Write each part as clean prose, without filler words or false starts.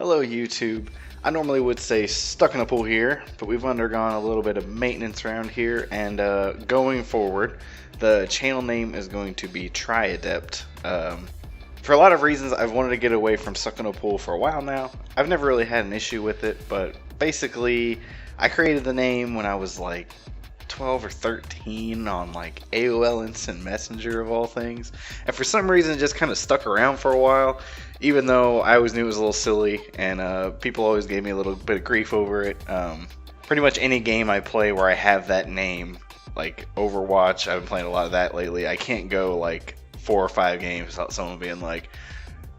Hello YouTube. I normally would say StuckInAPool here, but we've undergone a little bit of maintenance around here, and going forward, the channel name is going to be TryAdept. For a lot of reasons, I've wanted to get away from StuckInAPool for a while now. I've never really had an issue with it, but basically, I created the name when I was like 12 or 13 on like AOL Instant Messenger of all things, and for some reason it just kind of stuck around for a while, even though I always knew it was a little silly, and people always gave me a little bit of grief over it. Pretty much any game I play where I have that name, like Overwatch, I've been playing a lot of that lately, I can't go like 4 or 5 games without someone being like,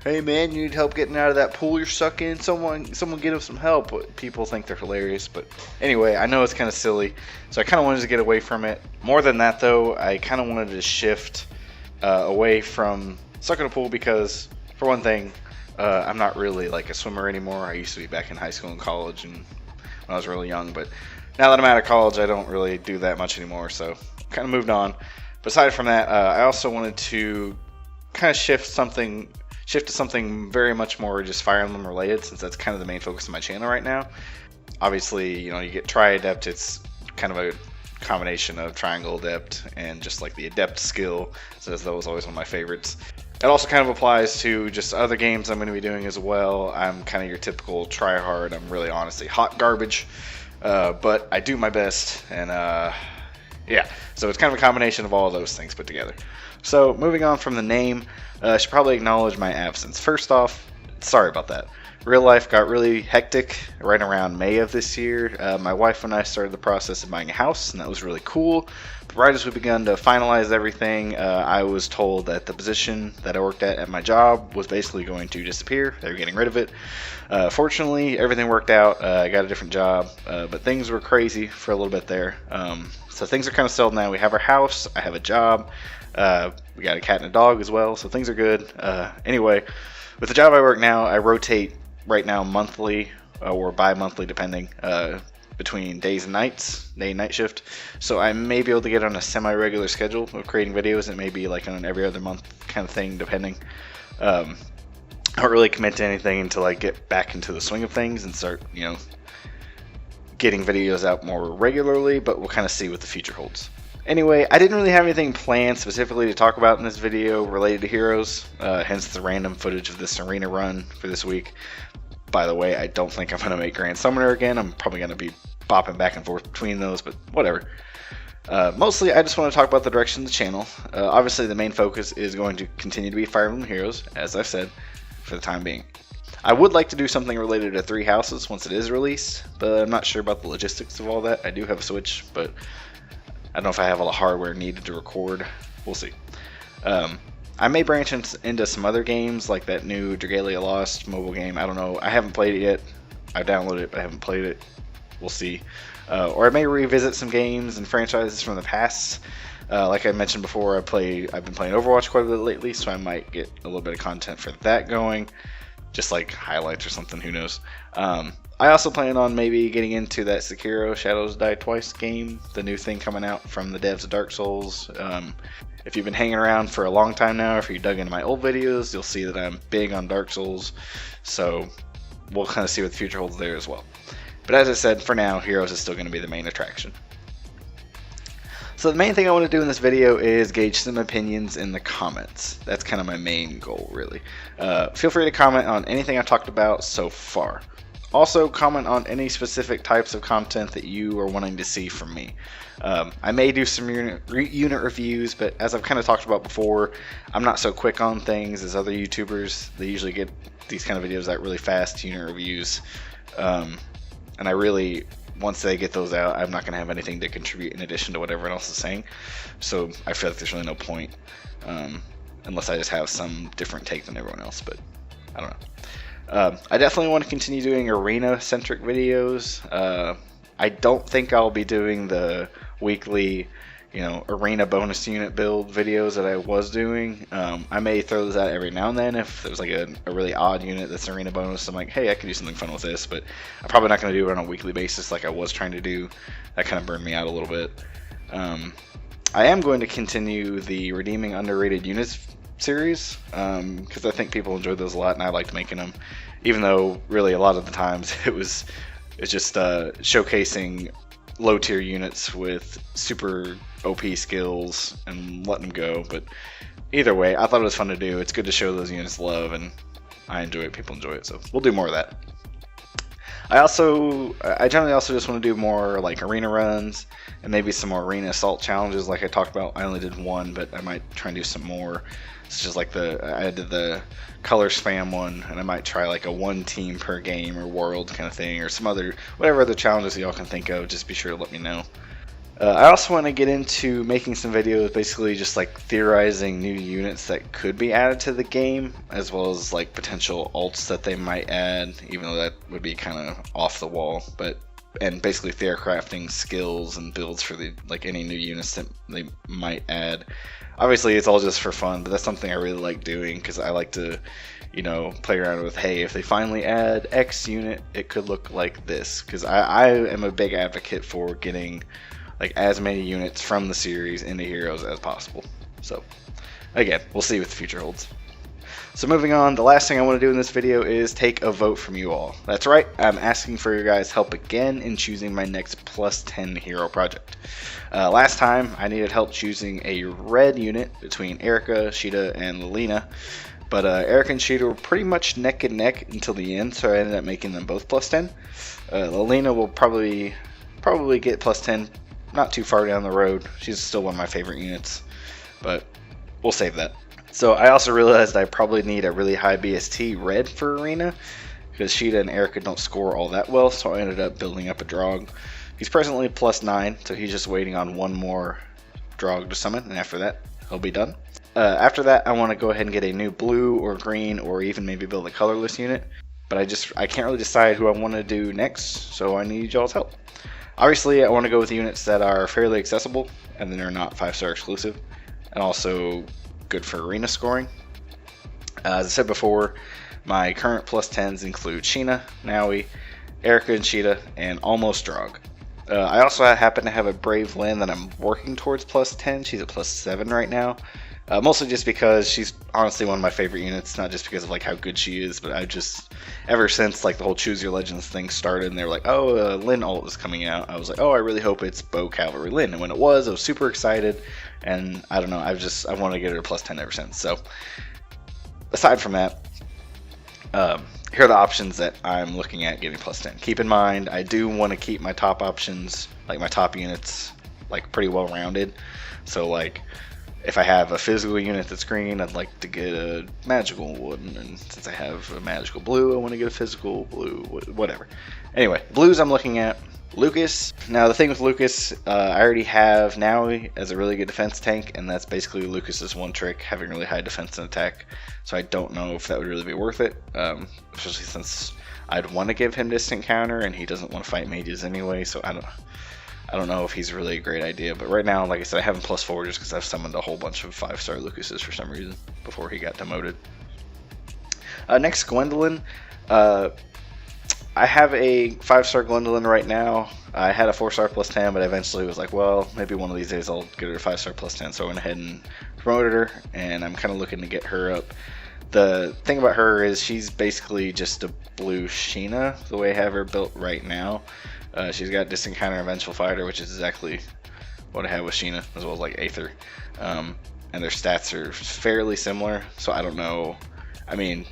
hey man, you need help getting out of that pool you're stuck in, someone get him some help. People think they're hilarious, but anyway, I know it's kind of silly, so I kind of wanted to get away from it. More than that though, I kind of wanted to shift away from StuckInAPool because, for one thing, I'm not really like a swimmer anymore. I used to be back in high school and college and when I was really young, but now that I'm out of college, I don't really do that much anymore, so kind of moved on. But aside from that, I also wanted to kind of shift to something very much more just Fire Emblem related, since that's kind of the main focus of my channel right now. Obviously, you know, you get TryAdept, it's kind of a combination of triangle adept and just like the adept skill, so that was always one of my favorites. It also kind of applies to just other games I'm going to be doing as well. I'm kind of your typical try-hard, I'm really honestly hot garbage, but I do my best, and yeah, so it's kind of a combination of all of those things put together. So moving on from the name, I should probably acknowledge my absence. First off, sorry about that. Real life got really hectic right around May of this year. My wife and I started the process of buying a house, and that was really cool. But right as we begun to finalize everything, I was told that the position that I worked at my job was basically going to disappear. They were getting rid of it. Fortunately, everything worked out. I got a different job, but things were crazy for a little bit there. So things are kind of settled now. We have our house. I have a job. We got a cat and a dog as well, so things are good. Anyway, with the job I work now, I rotate right now monthly or bi-monthly depending, between days and nights, day and night shift. So I may be able to get on a semi-regular schedule of creating videos. It may be like on an every other month kind of thing, depending. I don't really commit to anything until I get back into the swing of things and start, you know, getting videos out more regularly, but we'll kind of see what the future holds. Anyway, I didn't really have anything planned specifically to talk about in this video related to Heroes, hence the random footage of this arena run for this week. By the way, I don't think I'm going to make Grand Summoner again. I'm probably going to be bopping back and forth between those, but whatever. Mostly, I just want to talk about the direction of the channel. Obviously, the main focus is going to continue to be Fire Emblem Heroes, as I've said, for the time being. I would like to do something related to Three Houses once it is released, but I'm not sure about the logistics of all that. I do have a Switch, but I don't know if I have all the hardware needed to record. We'll see. I may branch into some other games, like that new Dragalia Lost mobile game. I don't know. I haven't played it yet. I've downloaded it, but I haven't played it. We'll see. Or I may revisit some games and franchises from the past. Like I mentioned before, I've been playing Overwatch quite a bit lately, so I might get a little bit of content for that going. Just like highlights or something, who knows. I also plan on maybe getting into that Sekiro Shadows Die Twice game, the new thing coming out from the devs of Dark Souls. If you've been hanging around for a long time now, or if you dug into my old videos, you'll see that I'm big on Dark Souls, so we'll kind of see what the future holds there as well. But as I said, for now, Heroes is still going to be the main attraction. So the main thing I want to do in this video is gauge some opinions in the comments. That's kind of my main goal, really. Feel free to comment on anything I've talked about so far. Also, comment on any specific types of content that you are wanting to see from me. I may do some unit reviews, but as I've kind of talked about before, I'm not so quick on things as other YouTubers. They usually get these kind of videos out really fast, unit reviews. And I really, once they get those out, I'm not going to have anything to contribute in addition to what everyone else is saying. So I feel like there's really no point, unless I just have some different take than everyone else, but I don't know. I definitely want to continue doing arena-centric videos. I don't think I'll be doing the weekly, you know, arena bonus unit build videos that I was doing. I may throw those out every now and then if there's like a really odd unit that's arena bonus. I'm like, hey, I could do something fun with this, but I'm probably not going to do it on a weekly basis like I was trying to do. That kind of burned me out a little bit. I am going to continue the Redeeming Underrated Units series, because I think people enjoy those a lot and I liked making them. even though really a lot of the times it's just showcasing low tier units with super OP skills and letting them go. But either way, I thought it was fun to do. It's good to show those units love, and I enjoy it, people enjoy it, so we'll do more of that. I generally also just want to do more like arena runs and maybe some more arena assault challenges like I talked about. I only did one, but I might try and do some more. It's just like I did the color spam one, and I might try like a 1 team per game or world kind of thing, or some other, whatever other challenges y'all can think of. Just be sure to let me know. I also want to get into making some videos basically just like theorizing new units that could be added to the game, as well as like potential alts that they might add, even though that would be kind of off the wall, and basically theorcrafting skills and builds for any new units that they might add. Obviously it's all just for fun, but that's something I really like doing because I like to, play around with, hey, if they finally add X unit, it could look like this, because I am a big advocate for getting like as many units from the series into Heroes as possible. So again, we'll see what the future holds. So moving on, the last thing I want to do in this video is take a vote from you all. That's right, I'm asking for your guys' help again in choosing my next +10 hero project. Last time I needed help choosing a red unit between Erica, Sheeta, and Lilina, but Erica and Sheeta were pretty much neck and neck until the end, so I ended up making them both +10. Lilina will probably get +10 not too far down the road. She's still one of my favorite units, but we'll save that. So I also realized I probably need a really high BST red for arena, because Sheeta and Erica don't score all that well, so I ended up building up a Drog. He's presently +9, so he's just waiting on one more Drog to summon, and after that he'll be done. After that I want to go ahead and get a new blue or green, or even maybe build a colorless unit, but I can't really decide who I want to do next, so I need y'all's help. Obviously, I want to go with units that are fairly accessible, and then they're not 5-star exclusive, and also good for arena scoring. As I said before, my current +10s include Sheena, Naui, Erica and Sheeta, and almost Drog. I also happen to have a Brave Lynn that I'm working towards +10. She's at +7 right now. Mostly just because she's honestly one of my favorite units, not just because of like how good she is, but ever since like the whole Choose Your Legends thing started and they were like, oh, Lynn ult is coming out, I was like, oh, I really hope it's Bow Cavalry Lynn, and when it was, I was super excited, and I don't know, I wanted to get her to +10 ever since. So aside from that, here are the options that I'm looking at getting +10. Keep in mind, I do want to keep my top options, like my top units, like pretty well rounded. So like, if I have a physical unit that's green, I'd like to get a magical one, and since I have a magical blue, I want to get a physical blue, whatever. Anyway, blues I'm looking at. Lucas. Now the thing with Lucas, I already have Naui as a really good defense tank, and that's basically Lucas's one trick, having really high defense and attack, so I don't know if that would really be worth it, especially since I'd want to give him distant counter, and he doesn't want to fight mages anyway, so I don't know if he's really a great idea. But right now, like I said, I have him +4 just because I've summoned a whole bunch of 5-star Lucases for some reason before he got demoted. Next, Gwendolyn. I have a 5-star Gwendolyn right now. I had a 4-star +10, but eventually was like, well, maybe one of these days I'll get her a 5-star +10. So I went ahead and promoted her, and I'm kind of looking to get her up. The thing about her is she's basically just a blue Sheena, the way I have her built right now. She's got distant counter and vengeful fighter, which is exactly what I have with Sheena, as well as like Aether. And their stats are fairly similar, so I don't know. I mean,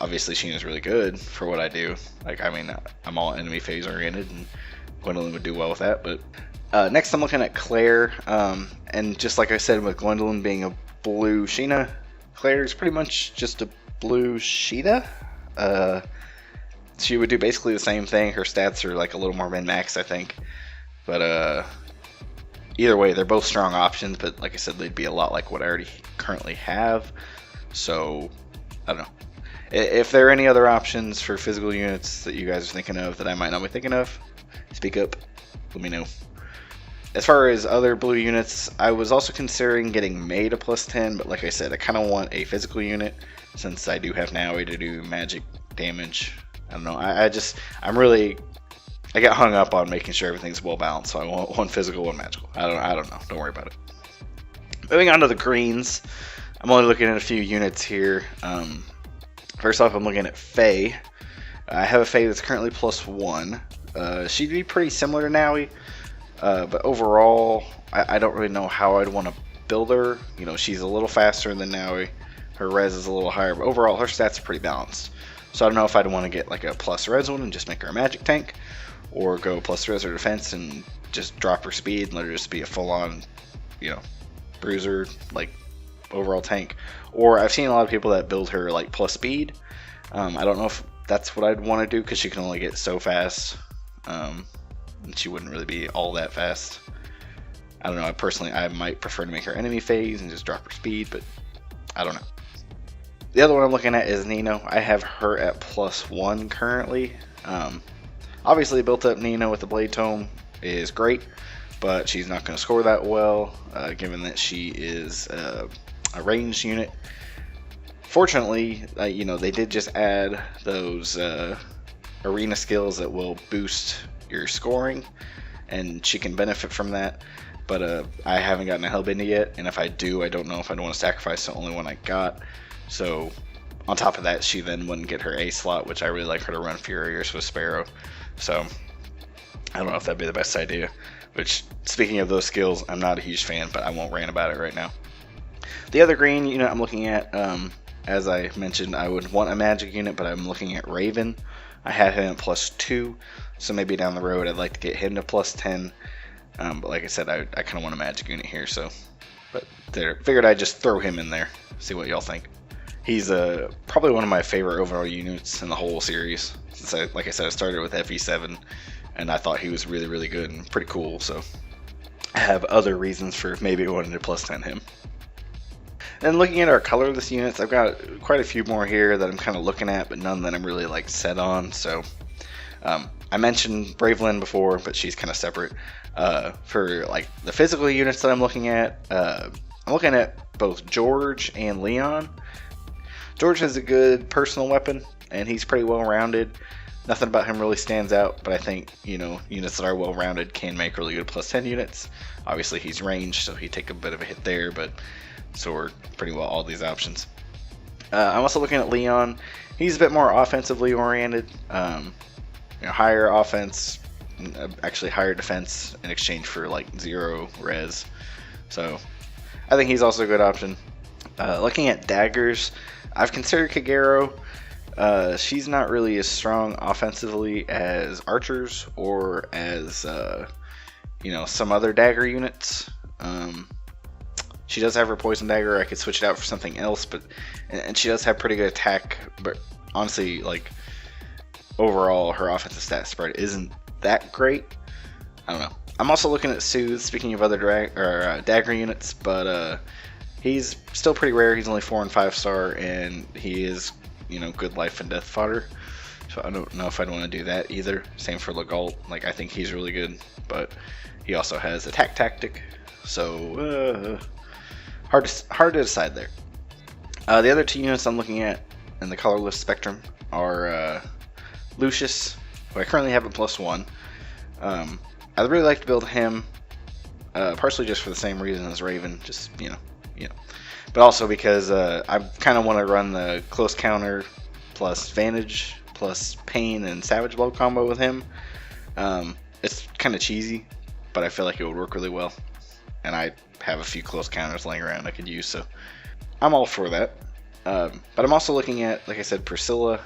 obviously Sheena's really good for what I do. Like, I mean, I'm all enemy phase oriented, and Gwendolyn would do well with that. But next I'm looking at Claire, and just like I said with Gwendolyn being a blue Sheena, Claire's pretty much just a blue Sheeta. She would do basically the same thing. Her stats are like a little more min-max, I think. But either way, they're both strong options, but like I said, they'd be a lot like what I already currently have. So, I don't know. If there are any other options for physical units that you guys are thinking of that I might not be thinking of, speak up, let me know. As far as other blue units, I was also considering getting May to +10, but like I said, I kind of want a physical unit, since I do have Naui to do magic damage. I don't know, I get hung up on making sure everything's well balanced, so I want one physical, one magical. I don't know, don't worry about it. Moving on to the greens, I'm only looking at a few units here. First off, I'm looking at Faye. I have a Faye that's currently +1. She'd be pretty similar to Naui, but overall, I don't really know how I'd want to build her. You know, she's a little faster than Naui. Her res is a little higher, but overall, her stats are pretty balanced. So I don't know if I'd want to get like a plus res one and just make her a magic tank, or go plus res or defense and just drop her speed and let her just be a full-on, you know, bruiser, like overall tank. Or I've seen a lot of people that build her like plus speed. I don't know if that's what I'd want to do, because she can only get so fast, and she wouldn't really be all that fast. I don't know. I might prefer to make her enemy phase and just drop her speed, but I don't know. The other one I'm looking at is Nino. I have her at +1 currently. Obviously, built up Nino with the Blade Tome is great, but she's not going to score that well, given that she is a ranged unit. Fortunately, you know, they did just add those arena skills that will boost your scoring, and she can benefit from that. But I haven't gotten a Hellbender yet, and if I do, I don't know if I'd want to sacrifice the only one I got. So on top of that, she then wouldn't get her A slot, which I really like her to run Furious with Sparrow. So I don't know if that'd be the best idea. Which, speaking of those skills, I'm not a huge fan, but I won't rant about it right now. The other green unit I'm looking at, as I mentioned, I would want a magic unit, but I'm looking at Raven. I had him at +2, so maybe down the road I'd like to get him to +10. But like I said, I kind of want a magic unit here, so figured I'd just throw him in there, see what y'all think. He's probably one of my favorite overall units in the whole series. Since like I said, I started with FE7, and I thought he was really, really good and pretty cool. So I have other reasons for maybe wanting to +10 him. And looking at our colorless units, I've got quite a few more here that I'm kind of looking at, but none that I'm really like set on. So I mentioned Bravelyn before, but she's kind of separate. For like the physical units that I'm looking at both George and Leon. George has a good personal weapon, and he's pretty well rounded. Nothing about him really stands out, but I think, you know, units that are well rounded can make really good +10 units. Obviously he's ranged, so he'd take a bit of a hit there, but so are pretty well all these options. I'm also looking at Leon. He's a bit more offensively oriented. You know, higher offense, actually higher defense in exchange for like 0 res. So I think he's also a good option. Looking at daggers, I've considered Kagero. She's not really as strong offensively as archers or as you know, some other dagger units. She does have her poison dagger. I could switch it out for something else, and she does have pretty good attack. But honestly, like overall, her offensive stat spread isn't that great. I don't know. I'm also looking at Soothe. Speaking of other dagger units, but he's still pretty rare. He's only 4 and 5 star, and he is, you know, good life and death fodder. So I don't know if I'd want to do that either. Same for Legault. Like, I think he's really good, but he also has attack tactic. So hard to decide there. The other 2 units I'm looking at in the colorless spectrum are Lucius, who I currently have a +1. I'd really like to build him, partially just for the same reason as Raven, just you know, but also because I kind of want to run the close counter plus Vantage plus Pain and Savage Blow combo with him. It's kind of cheesy, but I feel like it would work really well, and I have a few close counters laying around I could use, so I'm all for that. But I'm also looking at, like I said, Priscilla.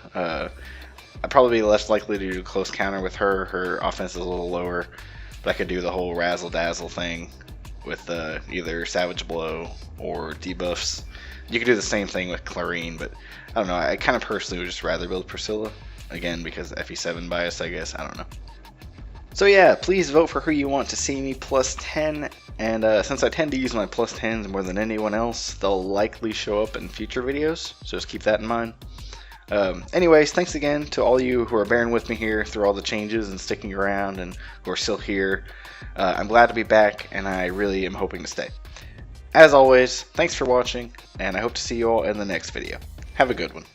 I'd probably be less likely to do close counter with her. Her offense is a little lower, but I could do the whole razzle dazzle thing with either Savage Blow or debuffs. You could do the same thing with Clarine, but I don't know. I kind of personally would just rather build Priscilla, again because FE7 bias, I guess. I don't know. So yeah, please vote for who you want to see me +10, and since I tend to use my +10s more than anyone else, they'll likely show up in future videos, so just keep that in mind. Anyways, thanks again to all you who are bearing with me here through all the changes and sticking around and who are still here. I'm glad to be back, and I really am hoping to stay. As always, thanks for watching, and I hope to see you all in the next video. Have a good one.